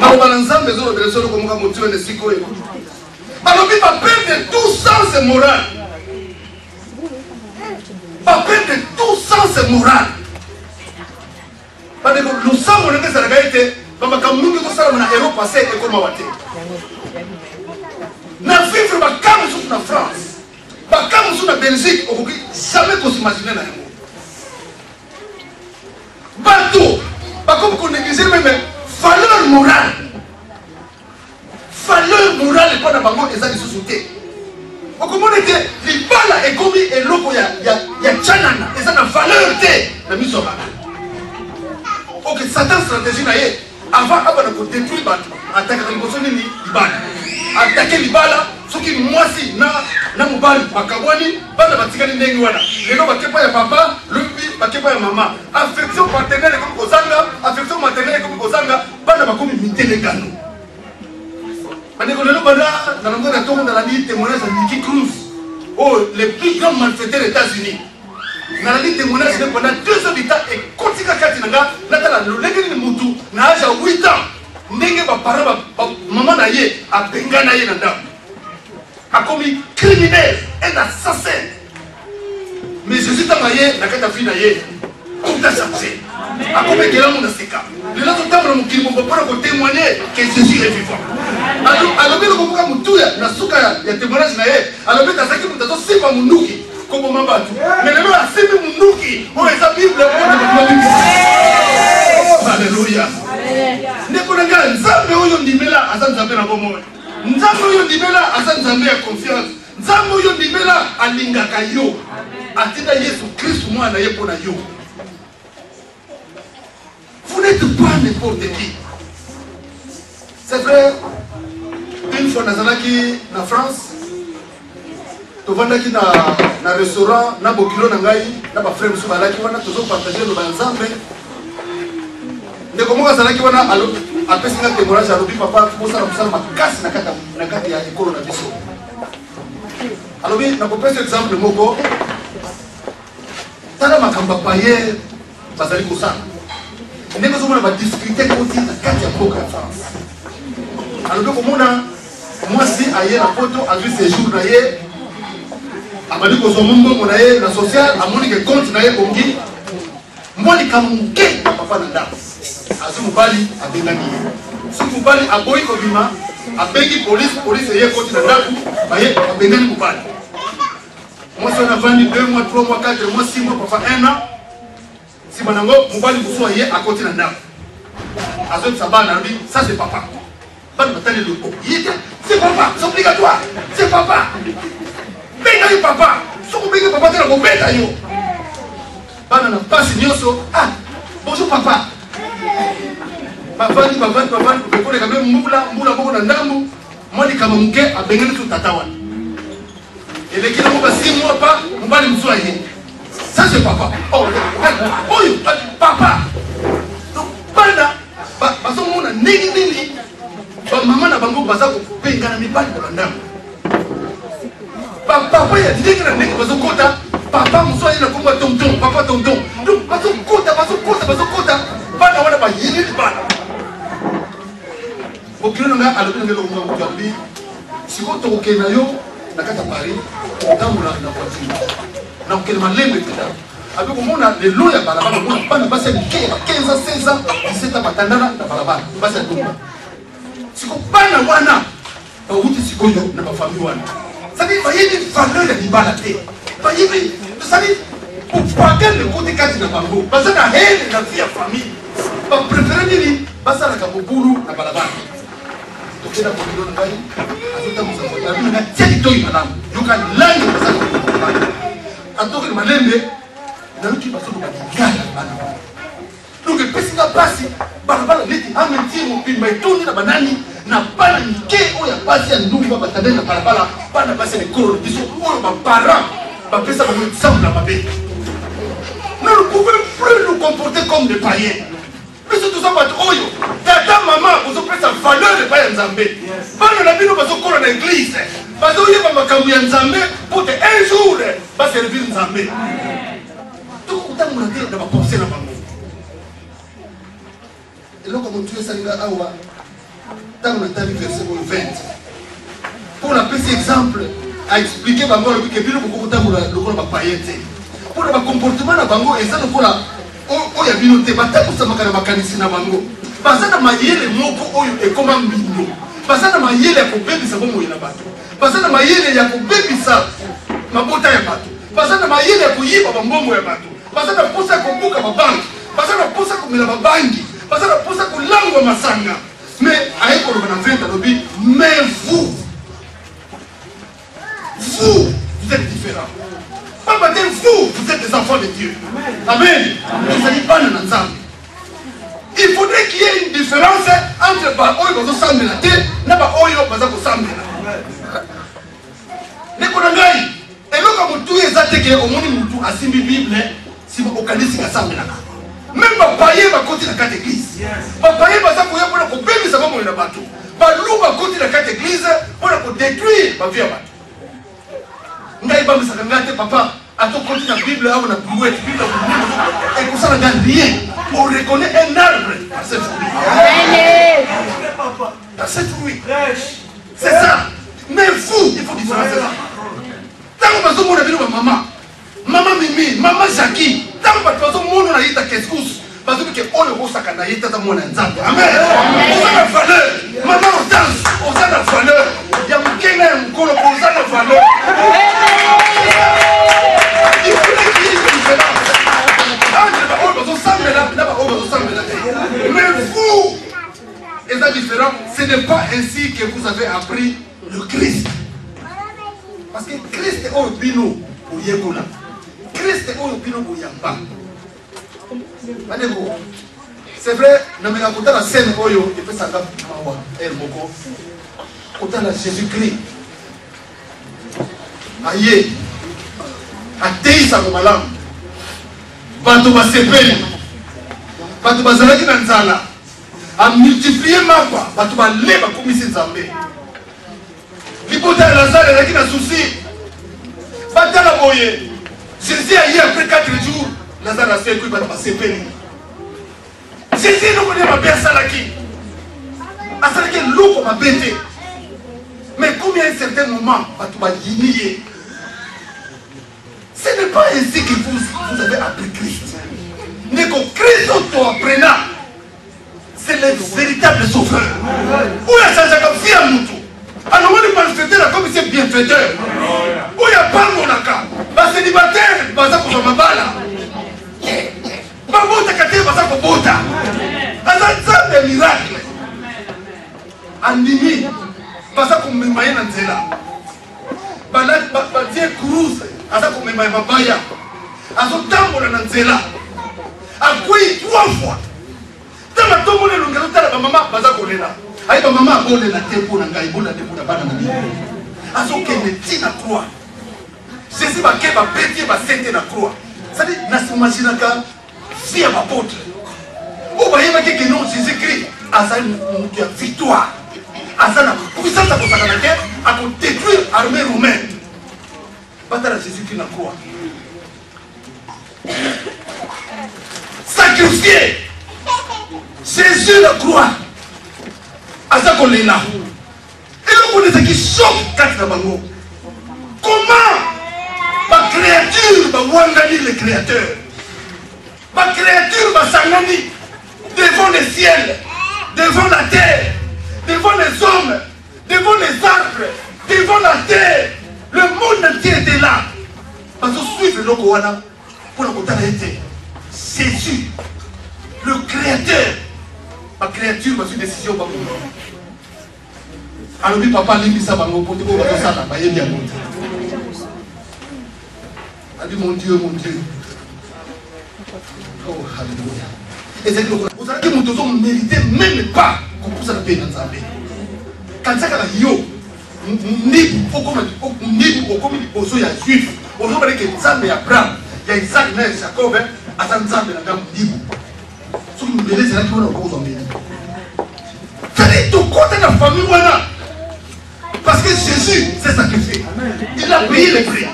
Malobana nzambe zo de solo comme motu ne sikoyo. Balobi va perdre tout sens moral. Va perdre tout sens moral. Parce que nous sommes les gens qui été dans le monde qui sont dans l'Europe passé et comme Mawate. Na vivre ba comme sur la France, ba comme sur la Belgique, on peut jamais s'imaginer là. Bateau, pas comme qu'on néglige même valeur morale. Valeur morale et pas dans bango et ça les sociétés. Au comment était libala et comme et loko ya chanana et ça na valeur té la mise au bas. Ok, Satan stratégie naie avant de détruire bateau, attaquer les personnes ni libala. Attaquer libala, ce qui moi si na mobali bakabwani bana batikani ndenge wana. Lelo bakepa ya papa, lubi bakepa ya mama. Affection partenaire comme kozanga, affection maternelle comme kozanga, bana bakomi mitele gano. Bandeko lelo bana na longo na tongo na la vie témoignage de Nicky Cruz. Oh, les plus grands malfaiteurs des États-Unis. Na la vie témoignage pendant 2 ans d'état et kotika kati nanga natala lolenge ni mutu na âge à 8 ans. Ndenge ba parents ba maman na ye a benga na ye na ndam. A commis criminel, un assassin. Mais Jésus t'a maillé, la carte a fini na ye. Tout a changé. A commis que l'homme n'a séca. Les autres temps mon qui vont pas témoigner que Jésus est vivant. Alors bien comme comme tout ya na suka ya témoignage na ye. Alors bien ça qui vous t'as aussi pas munuki comme mamba tout. Mais le là c'est munuki. Oh esa Bible. Alléluia. Nekonanga nzambe oyo ndimela asa nzambe na bomo. Nzambe oyo ndimela asa nzambe ya confiance. Nzambe oyo ndimela alingaka yo. Atinda Yesu Christ mwana ye pona yo. Vous n'êtes pas n'importe qui. C'est vrai, une fois dans France, tu vas dans un restaurant, na bokilo na ngai, na ba frère musuba laki wana tozo partager no banzambe. Ndeko moka zalaki wana alo apesi nga témoignage alobi papa mosala musala makasi na kati ya ekolo na biso. Alobi na kopesa exemple moko. Tala makamba paye bazali kosala. Ndeko zomona ba difficulté koti na kati ya mboka ya France. Alors que moi si aye la photo a vu ces jours na ye abali ko so mumbo na ye na social amoni ke compte na ye bongi mwali kamuke papa na nda azu mubali abengani si mubali aboyi ko bima abengi police ye compte na ndaku baye abengani mubali moi si on a vendu 2 mois 3 mois 4 mois 6 mois papa 1 an si manango mubali buso ye a compte na ndaku azu sabana lui ça c'est papa. C'est papa, c'est obligatoire. C'est papa. Benga papa. Si vous benga papa, tu vas benga yo. Banana pas signoso. Ah, bonjour papa. Papa, vous connaissez quand même moula boko na ndambu. Moi ni kama mke a benga ni tatawa. Et les qui n'ont pas 6 mois pas, on va les soigner. Ça c'est papa. Oh, papa. Donc bana, parce que mon nini. Maman na bango baza ko penga na mibali na bandamu. Papa ya ndenge na ndenge bazo kota, papa muswa ina komba tonton, papa tonton. Donc bazo kota, bana wana ba yini bana. Okino nga alobi ngelo ngo ngambi. Siko to okena yo na kata Paris, tamula na voiture. Na okena malembe pita. Abi komona le loya balabala mona bana basa ni 15 16 ans, 17 ans batandana na balabala. Basa tumba. Siko bana wana bawuti sikoyo na bafamili wana sadi bayini valeur ya libala te bayini sadi pour paquer le côté kati na bango basa na hele na vie ya famille ba préférer nini basa na kabubulu na balabala tokenda kwa milioni ngai azota mzango tabi na tiki toi malamu yuka langi basa kwa atoke ni malembe na yuki basa kwa kigala bana donc pesi nga basi balabala leti ametimo pimba ituni na banani na bana nike oya basi ya ndumba batande na balabala bana basi ya koro biso oyo ba parents ba pesa ba exemple na babe. Nous ne pouvons plus nous comporter comme des païens. Mais c'est tout ça parce oyo tata maman vous pesa valeur de païen nzambe. Bana na bino bazo koro na église. Bazo yeba makambu ya nzambe pour que un jour ba servir nzambe. Tout utangu na te na ba penser na bango. Et là, comme tu es salé awa, Tant qu'on a vu verset 20. Pour la petit exemple, à expliquer bango le que bilo beaucoup de temps le ba païenté. Pour le comportement na bango et ça le pour la o ya bino te bata ko sama kana makanisi na bango. Basa na mayele moko oyo e koma mbindo. Basa na mayele ya ko bebisa bomo ina bato. Basa na mayele ya ko bebisa mabota ya bato. Basa na mayele ya ko yiba bambombo ya bato. Basa na posa ko buka babanki. Basa na posa ko mila babangi. Basa na posa ko langwa masanga. Mais aïe pour le vente lobby, mais vous, vous êtes différents. Pas vous êtes des enfants de Dieu. Amen. Il faudrait qu'il y ait une différence entre Baoyo et Sambela et Baoyo et Sambela. Les Konangai, et donc comme tout est attaqué au monde où a simbi Bible, si vous organisez la Sambela. Même Bapaye va continuer la catégorie. Bapaye va s'appuyer pour la couper, mais ça va mourir la bateau. Balou va continuer la catégorie pour la détruire ma vie à bateau. Ngaï va me s'arrêter, papa. À ton côté, la Bible, on a bloué, Bible, et pour ça, on n'a rien. On reconnaît un arbre par ses fruits. Par ses fruits. C'est ça. Mais vous, il faut différencier ça. Tant que vous avez vu maman, maman Mimi, maman Jackie, tant que vous avez vu qu'est-ce parce que on le voit ça quand il y a mon ensemble. Amen. On a la valeur. Maman on danse, on a la valeur. Il y a un quelqu'un qu'on a la valeur. Il faut qu'il y ait une différence. Mais vous, et ça différent, ce n'est pas ainsi que vous avez appris le Christ. Parce que Christ est au bino pour Yegola. Christ est au bino pour Yamba. C'est vrai, nous avons la scène Oyo, et puis ça va El Moko. Quand on a Jésus-Christ, aïe, à Teïsa Malam, Bato Basepeli, Bato Bazalaki Nanzala, à multiplier ma voix, Bato Baleba comme ici Zambé. L'hypothèse Lazare est là qui n'a souci. Bato la Boye, Jésus a hier après 4 jours. Lazare a fait que Bato Basepeli. Jésus nous connaît ma belle Salaki. À Salaki, l'eau m'a bêté. Mais combien à un certain moment, Bato Baginier. Ce n'est pas ainsi que vous avez appris Christ. Mais que Christ auto-apprenant, c'est le véritable sauveur. Où il y a changé comme fille à Moutou. Alors on est manifesté là comme c'est bienfaiteur. Où il y a pas mon naka. Bah célibataire, bah ça pour ma bala. Bah bota kate, bah ça pour bota. Ça c'est un miracle. Andimi, bah ça pour me mailler dans le là. Bah là, bah Dieu cruise. Asa kumema mabaya azotambola na nzela akui 3 fois tama tomone lungelo tala ba mama baza kolela ayi ba mama abolela tempo na ngai bola de bola bana na bi azokende tina 3 Jésus ba ke ba pété ba sente na 3 ça dit na s'imaginer ka si ya apôtre o ba yeba ke non Jésus Christ asa mutu ya victoire asa na puissance ko sakana ke ako détruire armée romaine. Battre Jésus qui n'a croix. Sacrifié. Jésus la croix. À ça qu'on est là. Et donc on est ce qui choque quatre bango. Comment ma créature va wangani le créateur. Ma créature va s'angani devant le ciel, devant la terre, devant les hommes, devant les arbres, devant la terre. Le monde entier était là. Parce que suivre le Kowana pour le côté été. Jésus, le créateur. Ma créature va faire une décision. Alors, papa, il ça va me porter pour ça. Il dit mon Dieu, mon Dieu. Oh, alléluia. Et c'est que vous savez que mon Dieu ne méritait même pas qu'on puisse la paix dans sa vie. Quand ça, yo. Ni au poso ya juif on va dire que Nzambe ya Abraham ya Isaac na Jacob ata Nzambe na ngamu ndibu so nous beleza la kiona ko zombe fallait tout côté la famille wana parce que Jésus s'est sacrifié il a payé le prix